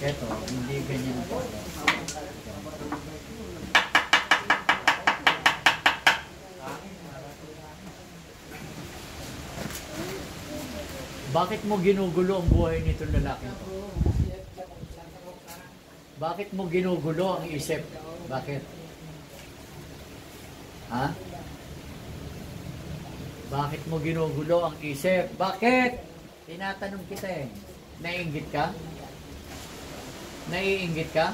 Eto, hindi ganyan po. Bakit mo ginugulo ang buhay nitong lalaki to? Bakit mo ginugulo ang isip? Bakit? Ha? Bakit mo ginugulo ang isip? Bakit? Tinatanong kita eh. Naiinggit ka? Naiinggit ka?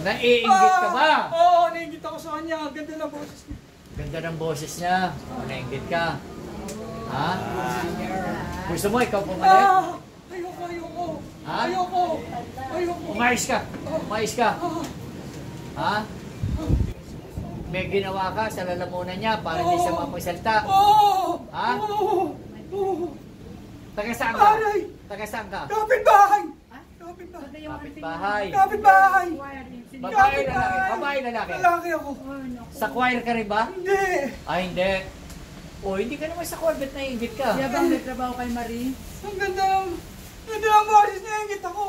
Naiinggit ka ba? Oo, naiinggit ako sa kanya. Ganda ng boses niya. Ganda ng boses niya. Naiinggit ka? Ha? Gusto mo ikaw pumalit? Ayoko. Ha? Ayoko. Umayos ka. Umayos ka. Ha? May ginawa ka sa lalamunan niya para hindi siya mapagsalita. Ha? Taga saan ka? Taga saan ka? Kapitbahay! Kapitbahay. Kapitbahay! Babae, lalaki. Babae, lalaki. Lalaki ako. Sa choir ka rin ba? Hindi. Ay, hindi. O, hindi ka naman sa choir. Ba't naiingit ka? Siya bang nagtrabaho kay Marie? Ang ganda ng boses. Naiingit ako.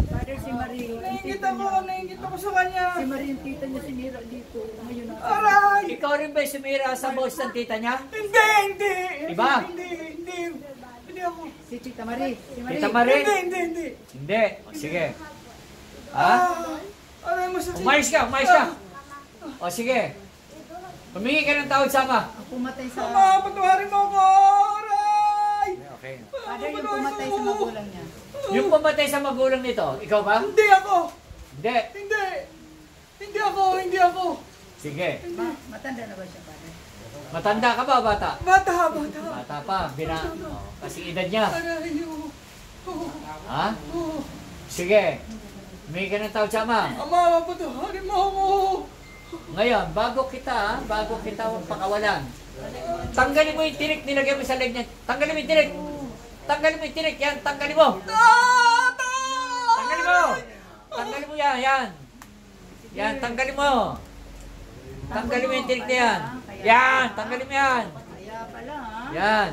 Father, si Marie. Naiingit ako sa kanya. Si Marie, yung tita niya sinira dito. Ngayon na. Aray! Ikaw rin ba sumira sa boss ng tita niya? Hindi. Iba? Hindi ako. Si Tita Marie. Si Marie. Tita Marie? Hindi. Hindi. O, sige. Ha? Aray, masakit. Umayos ka. O, sige. Humingi ka ng tawad sama. Ang pumatay sa... Ama, patuharin mo ako! Aray! Okay. Father, yung pumatay sa magulang niya. Yung pumatay sa magulang nito, ikaw ba? Hindi ako! Hindi. Hindi ako! Sige. Matanda na ba siya, Father? Matanda ka ba, bata? Bata! Bata pa. Kasi edad niya. Aray, Ha? Sige. Humingi ka ng tawad sama. Ama, patuharin mo ako! Ngayon, bago kita pakawalan, tanggalin mo yung tinik, nilagay mo sa leg niya. Tanggalin mo yung tinik. Yan, tanggalin mo. Tanggalin mo yan. Yan, tanggalin mo. Tanggalin mo yung tinik na yan. Yan, tanggalin mo yan. Kaya pala, ha? Yan.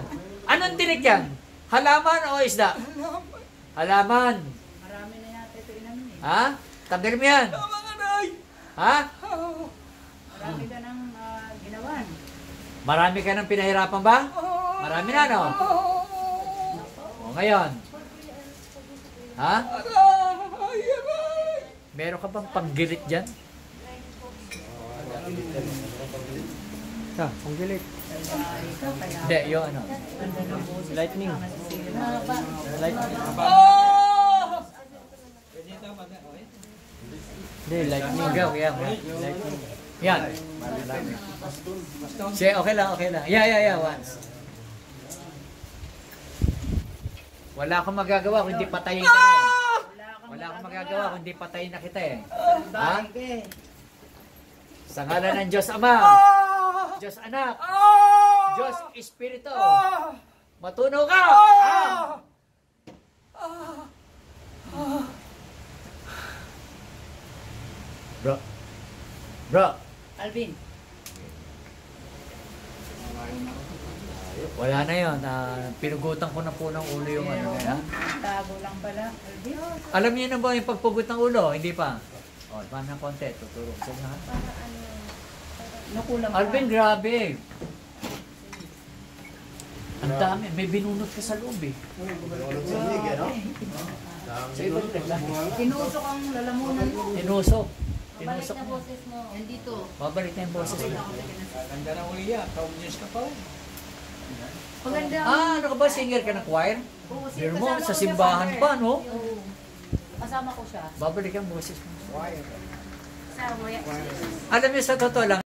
Anong tinik yan? Halaman o isda? Halaman. Marami na yata ito inamin eh. Ha? Tanggalin mo yan. Ha? Marami ka ng ginawan. Marami ka ng pinahirapan ba? Marami na, no? O, ngayon. Ha? Meron ka bang panggilit dyan? Panggilit. Hindi, yung ano. Lightning. Lightning. Hindi, lightning. Lightning. Yan. Sige, okay lang. Yeah, once. Wala akong magagawa kung hindi patayin ka na eh. Wala akong magagawa kung hindi patayin na kita eh. Ha? Sa ngalan ng Diyos Ama, Diyos Anak, Diyos Espiritu, matunaw ka! Bro. Alvin. Wala na yun. Pinugutan ko na po ng ulo yung ano na. Tago lang pala, Alvin. Alam niyo na ba yung pagpugot ng ulo? Hindi pa. O, paano na konti? Tuturo ko sa inyo ha? Nakulang pa. Alvin, grabe. Ang dami. May binunot ka sa loob eh. Sige, balik lang. Tinusok ang lalamunan mo. Tinusok. Balik na boses mo. Yan dito. Babalik na yung boses mo. Ganda ng uliya. Kaunyos ka pa rin. Maganda. Ano ka ba? Singer ka ng choir? Oo, Hear mo, kasama ko sa siya, simbahan Father. pa, no? Oo. Kasama ko siya. Babalik ang boses mo. Sa waya. Alam niyo, sa totoo lang,